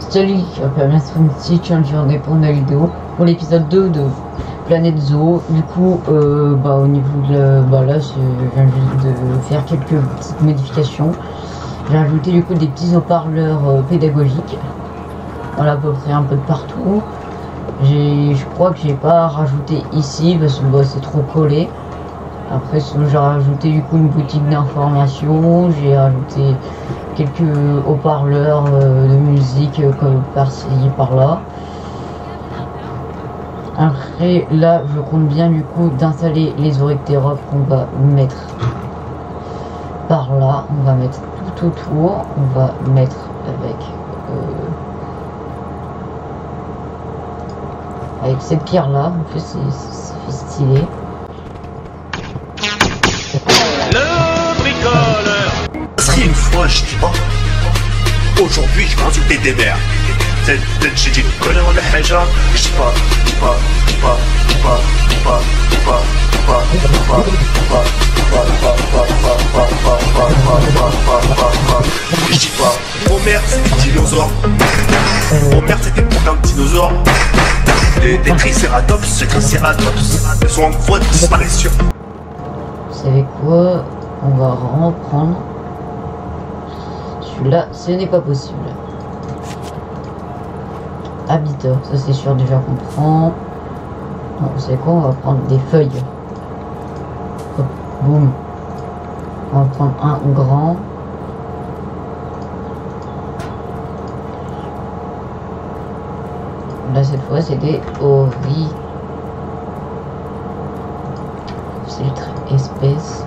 Salut, je m'appelle Master City, je vais répondre à la vidéo pour l'épisode 2 de Planète Zoo. Du coup, au niveau de là, je viens juste de faire quelques petites modifications. J'ai ajouté du coup des petits haut-parleurs pédagogiques. Voilà, à peu près un peu de partout. Je crois que j'ai pas rajouté ici parce que c'est trop collé. Après, j'ai rajouté du coup une boutique d'information. J'ai rajouté quelques haut-parleurs de musique comme par-ci par-là. Après, là, je compte bien du coup d'installer les oryctéropes qu'on va mettre par là. On va mettre tout autour. On va mettre avec cette pierre là. En fait, c'est stylé. Le bricoleur. Une fois, je dis pas. Aujourd'hui, je vais insulter des mères. J'ai dit connais ولا حاجة. Je dis pas. Je dis pas. Homer, c'était le dinosaure. Homer, c'était le putain de dinosaure. Des tricératops, c'est tricératops. Ils sont en voie de disparition. Vous savez quoi? On va reprendre. Celui-là, ce n'est pas possible. Habitat, ça c'est sûr déjà qu'on prend. Non, vous savez quoi? On va prendre des feuilles. Hop, boum. On va prendre un grand. Là cette fois c'est des filtre espèce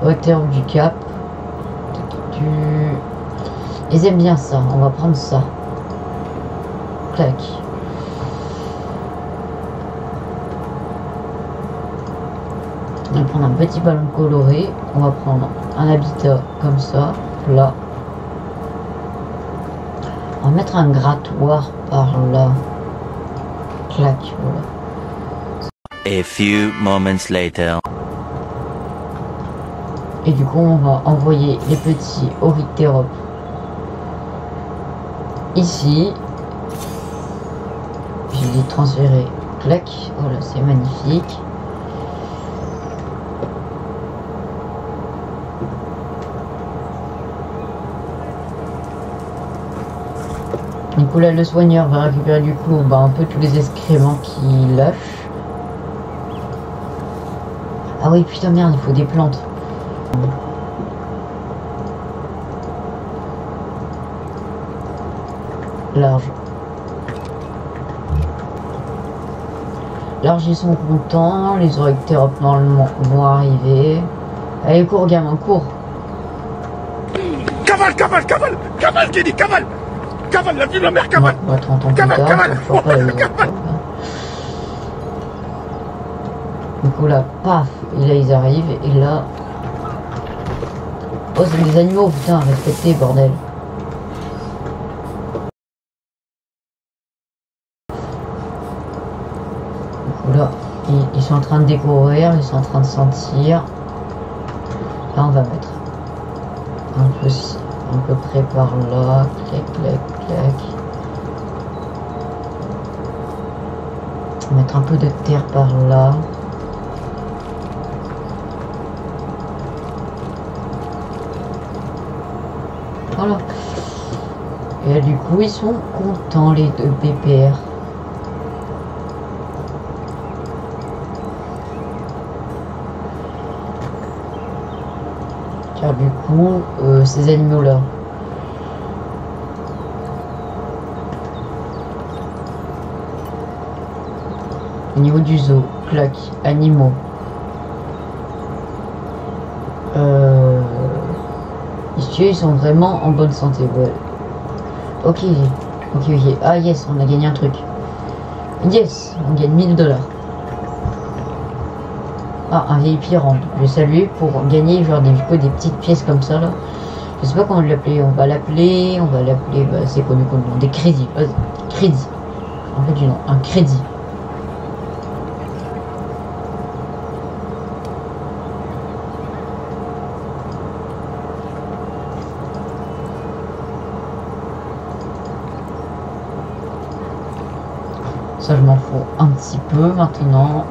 Oryctéropes du Cap. Ils aiment bien ça, on va prendre ça. Clac. On va prendre un petit ballon coloré. On va prendre un habitat comme ça, là. On va mettre un grattoir par là. Clac, voilà. A few moments later. Et du coup, on va envoyer les petits oryctéropes ici. Je vais les transférer. Clac. Voilà, c'est magnifique. Du coup, là, le soigneur va récupérer du coup un peu tous les excréments qu'il lâche. Ah oui, putain, merde, il faut des plantes. Large. Large, ils sont contents. Les oryctéropes normalement vont arriver. Allez, cours, gamin, cours. Cavale, Kenny, cavale, la vue de la mer, cavale. On va 30 ans plus tard, toujours pas les oryctéropes. Du coup, là, paf, et là, ils arrivent, et là... Oh, c'est des animaux, putain, respectez, bordel. Là, ils sont en train de découvrir, ils sont en train de sentir. Là, on va mettre un peu près par là. Clac, clac, clac. On va mettre un peu de terre par là. Voilà. Et là, du coup, ils sont contents, les deux PPR. Car du coup, ces animaux-là, au niveau du zoo, clac, animaux. Ici, ils sont vraiment en bonne santé, ouais. Ok. Ah yes, on a gagné un truc. Yes, on gagne 1000 $. Ah, un VIP rentre. Je vais saluer pour gagner genre des petites pièces comme ça là. Je sais pas comment l'appeler. On va l'appeler, c'est connu comme nom. Des crédits. Crédits. En fait du nom. Un crédit. Ça, je m'en fous un petit peu maintenant.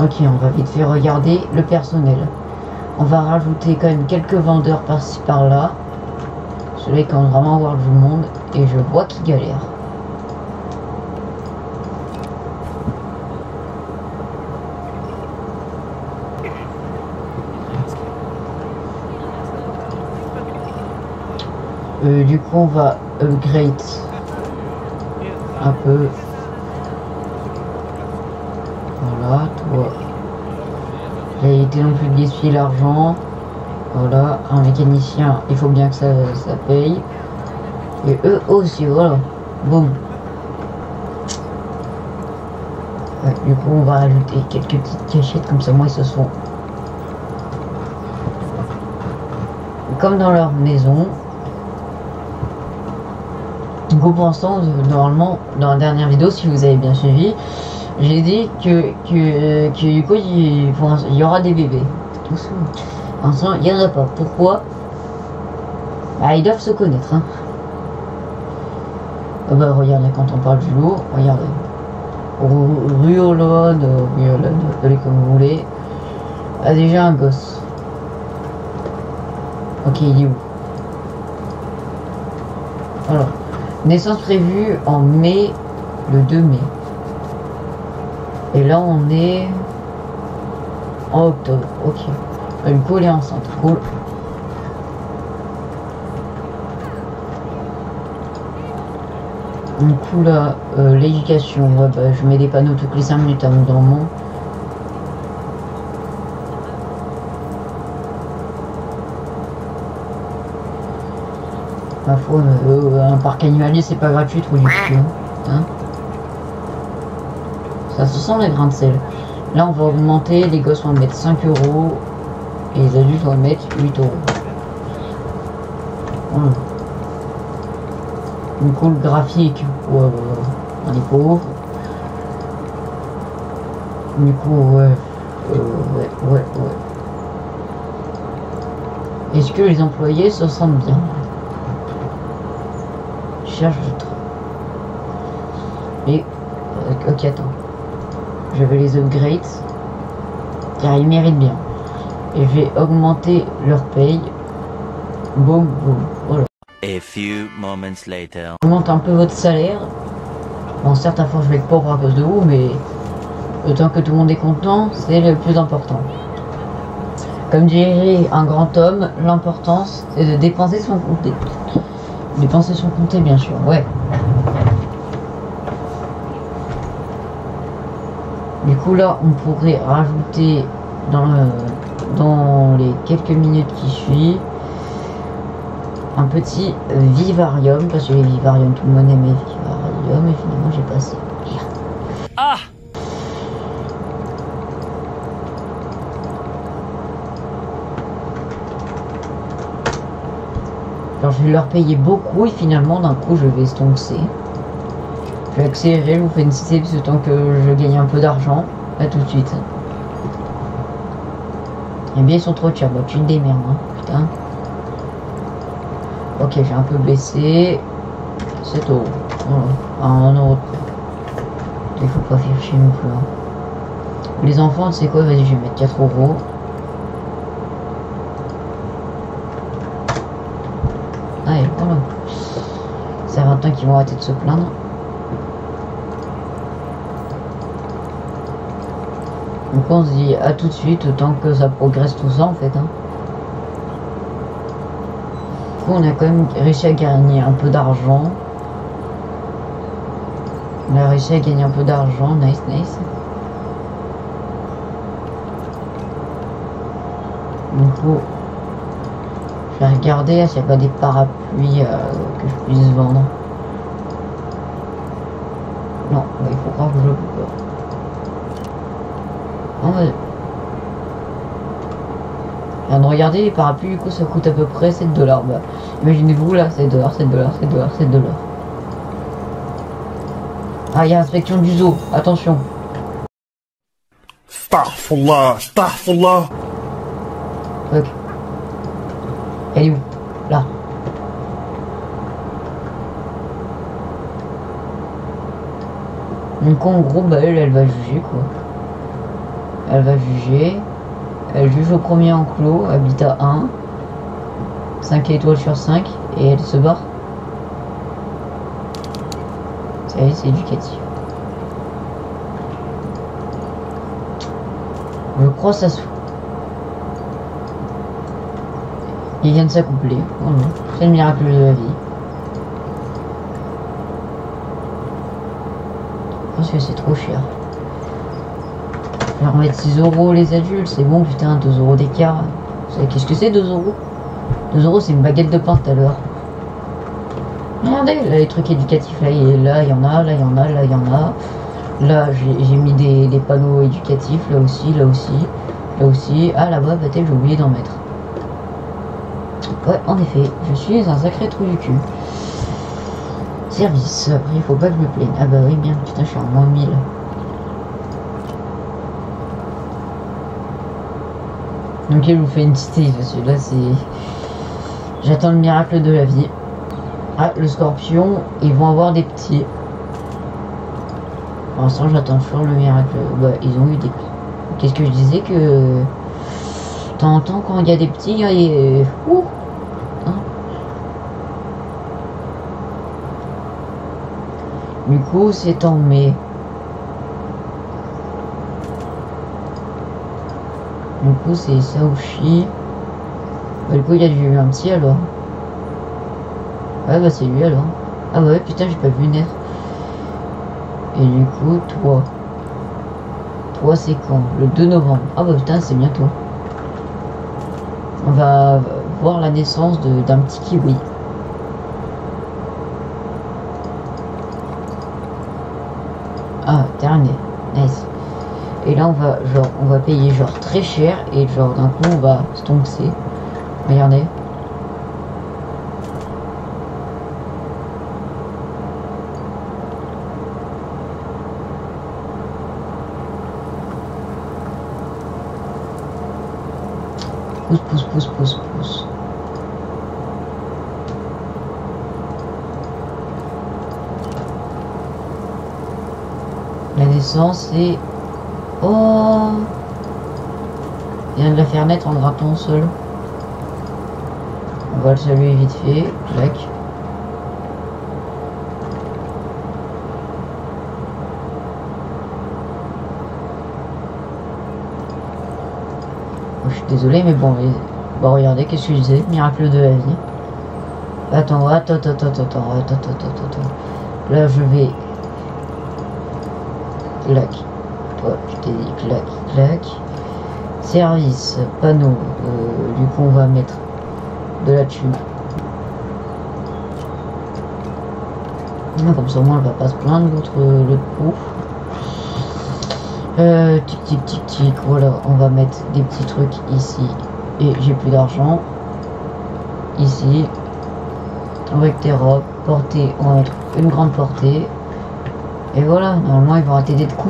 Ok, on va vite fait regarder le personnel. On va rajouter quand même quelques vendeurs par-ci par-là. Celui qui commence vraiment à avoir du monde. Et je vois qu'ils galèrent. Du coup, on va upgrade un peu. Voilà, toi. J'ai été non plus de gaspiller l'argent. Voilà, un mécanicien, il faut bien que ça paye. Et eux aussi, voilà. Boum. Ouais, du coup, on va ajouter quelques petites cachettes, comme ça, moi, ils se sont comme dans leur maison. Du coup, pour l'instant, normalement, dans la dernière vidéo, si vous avez bien suivi, j'ai dit que du coup, il y aura des bébés. Pour l'instant, il n'y en a pas. Pourquoi? Bah, ils doivent se connaître. Hein. Ah bah, regardez, quand on parle du loup, regardez. Riolade, appelez comme vous voulez. A déjà un gosse. Ok, il est où? Voilà. Naissance prévue en mai, le 2 mai. Et là, on est en octobre. Ok. Du coup, elle est enceinte. Cool. Du coup, là, l'éducation. Ouais, bah, je mets des panneaux toutes les 5 minutes à mon dormant. Ma foi, un parc animalier, c'est pas gratuit, trop du cul. Hein. Ça se sent les grains de sel. Là, on va augmenter. Les gosses vont mettre 5 euros. Et les adultes vont mettre 8 euros. Voilà. Du coup, le graphique, ouais, on est pauvre. Du coup, ouais. Est-ce que les employés se sentent bien? Je cherche le truc. Et ok, attends. Je vais les upgrade car ils méritent bien. Et je vais augmenter leur paye. Boum, boum, voilà. A few moments later. Augmente un peu votre salaire. Bon, certes, à force, je vais être pauvre à cause de vous, mais autant que tout le monde est content, c'est le plus important. Comme dirait un grand homme, l'importance, c'est de dépenser son compte. Dépenser son compte, bien sûr, ouais. Du coup, là, on pourrait rajouter dans les quelques minutes qui suivent un petit vivarium, parce que les vivariums, tout le monde aime les vivariums, et finalement, j'ai passé. Ah! Alors, je vais leur payer beaucoup, et finalement, d'un coup, je vais estomper. Je vais accélérer, je vous fais une cité, parce que tant que je gagne un peu d'argent, à tout de suite. Eh bien, ils sont trop chers, bah, tu te démerdes, hein, putain. Ok, j'ai un peu baissé. 7 euros. Voilà. 1 euro. Il faut pas faire chier non plus. Hein. Les enfants, c'est quoi? Vas-y, je vais mettre 4 euros. Ah, et voilà. Ça va un temps qu'ils vont arrêter de se plaindre. Donc on se dit à tout de suite, autant que ça progresse tout ça en fait. Hein. On a quand même réussi à gagner un peu d'argent. On a réussi à gagner un peu d'argent, nice. Du coup, je vais regarder s'il n'y a pas des parapluies que je puisse vendre. Non, il faut croire que je peux pas. Non, mais... Regardez les parapluies, du coup ça coûte à peu près 7 $. Bah, imaginez-vous là, 7 $. Ah, il y a inspection du zoo, attention. Astaghfirullah. Ok. Elle est où? Là. Donc en gros, bah elle va juger quoi. Elle va juger. Elle juge au premier enclos, habitat 1. 5 étoiles sur 5. Et elle se barre. Ça y est, c'est éducatif. Je crois ça se... Ils viennent s'accoupler. Oh non, c'est le miracle de la vie. Parce que c'est trop cher. Alors on va mettre 6 € les adultes, c'est bon, putain, 2 € d'écart. Vous savez qu'est-ce que c'est 2 €? 2 € c'est une baguette de pain tout à l'heure. Regardez, là les trucs éducatifs, là il y en a, là il y en a, là il y en a. Là j'ai mis des panneaux éducatifs, là aussi, là aussi, là aussi. Ah là-bas, peut-être j'ai oublié d'en mettre. Ouais, en effet, je suis un sacré trou du cul. Service, après il faut pas que je me plaigne. Ah bah oui, bien, putain, je suis en moins 1000. Ok, je vous fais une petite parce que là c'est... J'attends le miracle de la vie. Ah, le scorpion, ils vont avoir des petits. Pour l'instant, j'attends toujours le miracle. Bah, ils ont eu des petits. Qu'est-ce que je disais que... De temps en temps, quand il y a des petits, il y a... Ouh, hein. Du coup, c'est en mai. Du coup, c'est Saoshi. Bah, du coup, il y a eu un petit alors. Ouais, bah, c'est lui alors. Ah, bah, ouais, putain, j'ai pas vu naître. Et du coup, toi. Toi, c'est quand? Le 2 novembre. Ah, bah, putain, c'est bientôt. On va voir la naissance d'un petit kiwi. Ah, terminé. Nice. Et là, on va payer genre très cher et genre d'un coup, on va stoncer. Regardez. Pousse, pousse, pousse, pousse, pousse. La naissance c'est... Oh, il vient de la faire naître en grattant seul. On va le saluer vite fait. Clac. Oh, je suis désolé, mais bon, bon regardez, qu'est-ce que je disais? Miracle de la vie. Attends. Là, je vais... Clac. Toi, je t'ai dit clac, clac. Service, panneau. Du coup, on va mettre de la thune. Comme ça, au moins, elle va pas se plaindre, l'autre coup. Tic, tic, tic, tic. Voilà, on va mettre des petits trucs ici. Et j'ai plus d'argent. Ici. Avec tes robes. Portée, on va mettre une grande portée. Et voilà, normalement, ils vont arrêter d'être cons.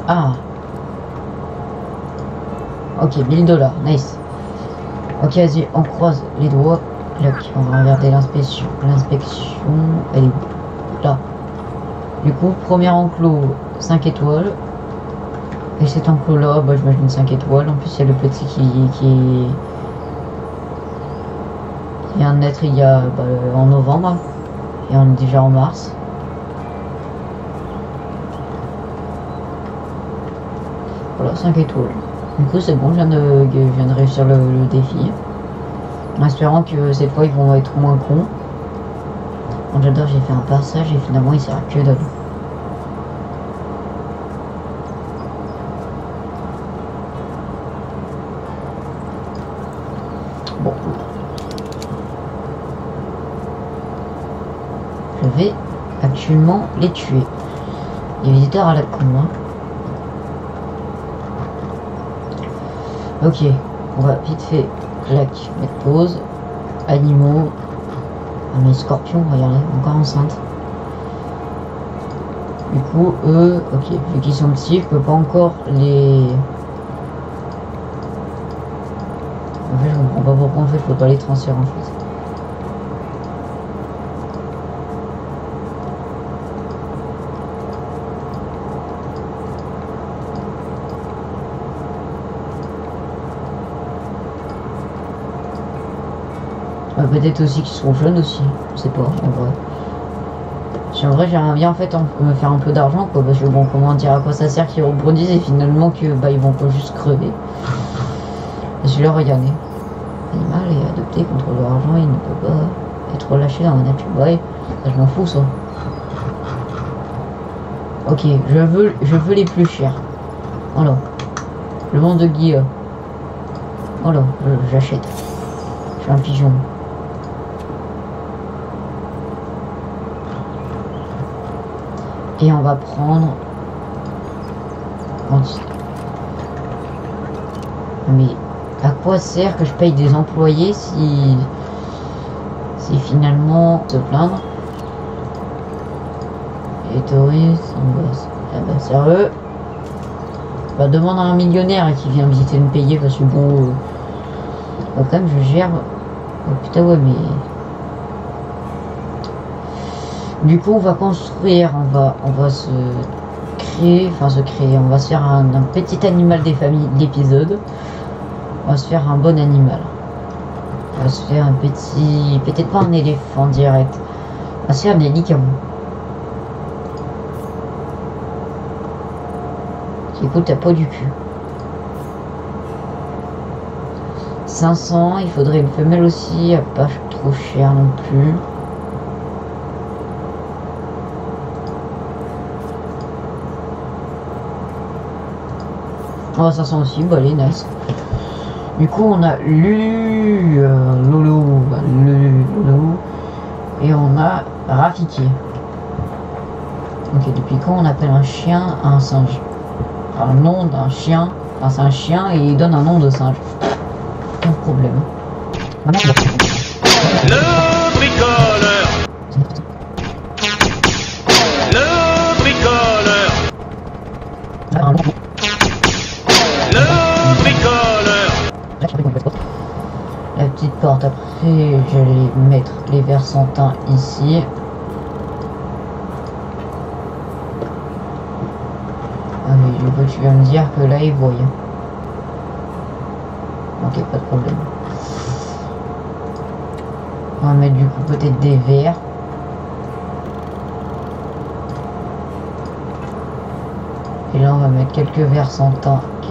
Ah. Ok, 1000 $, nice. Ok, vas-y, on croise les doigts. Là, on va regarder l'inspection. L'inspection, elle est là. Du coup, premier enclos, 5 étoiles. Et cet enclos là, bah, j'imagine 5 étoiles. En plus, il y a le petit qui vient de naître il y a en novembre. Et on est déjà en mars. Voilà, 5 étoiles. Du coup, c'est bon, je viens de réussir le défi. En espérant que cette fois, ils vont être moins cons. Bon, j'adore, j'ai fait un passage et finalement, il sert à que dalle. Bon. Je vais actuellement les tuer. Les visiteurs à la con, hein. Ok, on va vite fait, clac, mettre pause, animaux, ah mais scorpions, regardez, encore enceinte. Du coup, eux, ok, vu qu'ils sont petits, je peux pas encore les... En fait, comprends pas pourquoi en fait faut pas les transférer en fait. Peut-être aussi qu'ils seront jeunes aussi, je sais pas en vrai. En vrai j'aimerais bien en fait me faire un peu d'argent quoi, parce que bon comment dire à quoi ça sert qu'ils reproduisent et finalement que bah ils vont pas juste crever. Je leur regardez. L'animal est adopté contre leur argent, il ne peut pas être relâché dans la nature. Ouais, ça, je m'en fous ça. Ok, je veux les plus chers. Voilà. Le monde de Guilla. Voilà, j'achète. Je suis un pigeon. Et on va prendre... Mais à quoi sert que je paye des employés si finalement se plaindre? Et touristes, ah bah sérieux? Bah demande à un millionnaire qui vient visiter me payer parce que bon... quand même je gère... Oh putain ouais mais... Du coup on va construire, on va se créer, on va se faire un petit animal des familles d'épisode. On va se faire un bon animal. On va se faire un petit... peut-être pas un éléphant direct. On va se faire des licamons. Qui coûte à pas du cul. 500, il faudrait une femelle aussi, pas trop cher non plus. Oh 500 aussi, bon allez, nice. Du coup on a Lolo, et on a Rafiki. Ok, depuis quand on appelle un chien un singe? Un nom d'un chien, enfin c'est un chien et il donne un nom de singe. Pas de problème. Le bricoleur. Le bricoleur. Le bricoleur. La petite porte, après j'allais mettre les versantins ici. Ah mais du coup tu vas me dire que là il voit. Ok, pas de problème. On va mettre du coup peut-être des verres. Et là on va mettre quelques versantins. Ok.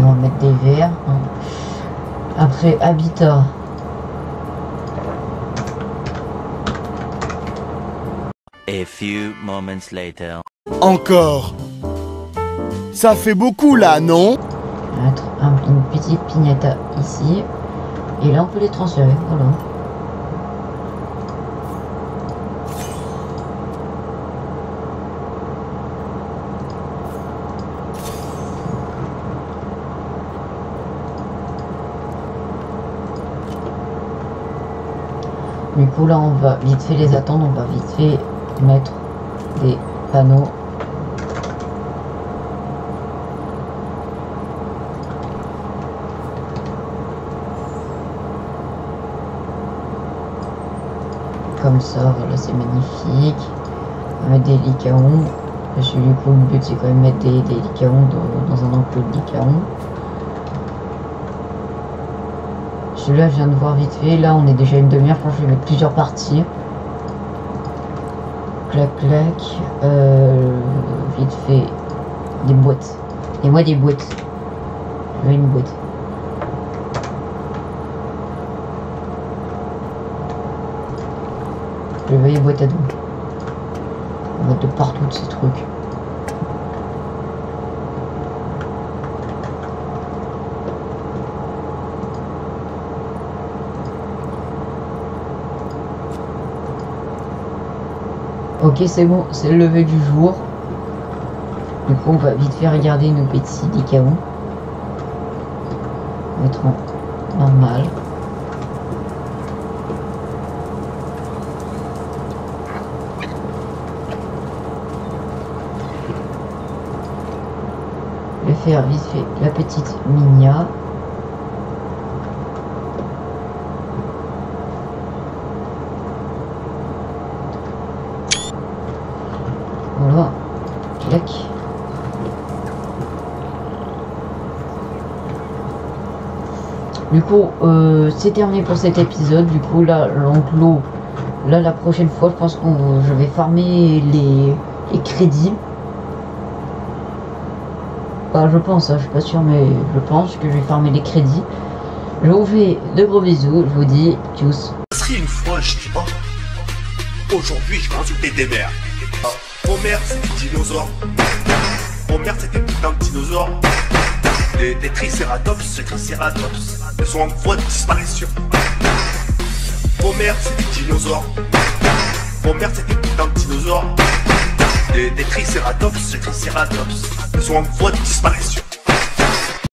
On va mettre des verres. Après habitat. A few moments later. Encore. Ça fait beaucoup là, non? On va mettre une petite pignata ici. Et là on peut les transférer, voilà. Du coup là on va vite fait les attendre, on va vite fait mettre des panneaux. Comme ça, voilà, c'est magnifique. On va mettre des licaons. Parce que du coup le but c'est quand même mettre des licaons dans un enclos de licaons. Celui-là je viens de voir vite fait, là on est déjà une demi-heure, je pense que je vais mettre plusieurs parties. Clac clac, vite fait, des boîtes. Et moi des boîtes. Je veux une boîte. Je veux les boîtes à dos. On va mettre de partout de ces trucs. Ok, c'est bon, c'est le lever du jour. Du coup, on va vite fait regarder nos petits licaons. Mettre en normal. faire vite fait la petite Minia. Voilà, clac. Du coup, c'est terminé pour cet épisode. Du coup, là, l'enclos, là, la prochaine fois, je pense que je vais farmer les crédits. Bah, je pense, hein, je suis pas sûr, mais je pense que je vais farmer les crédits. Je vous fais de gros bisous. Je vous dis tchuss. Ça serait une fois, je dis pas. Aujourd'hui, je vais insulter des mères. Homer, c'est des dinosaures. Homer, c'est des putains de dinosaures. Des tricératops, ils sont en voie de disparition. Homer, c'est des dinosaures. Homer, c'est des putains de dinosaures. Des tricératops, ils sont en voie de disparition.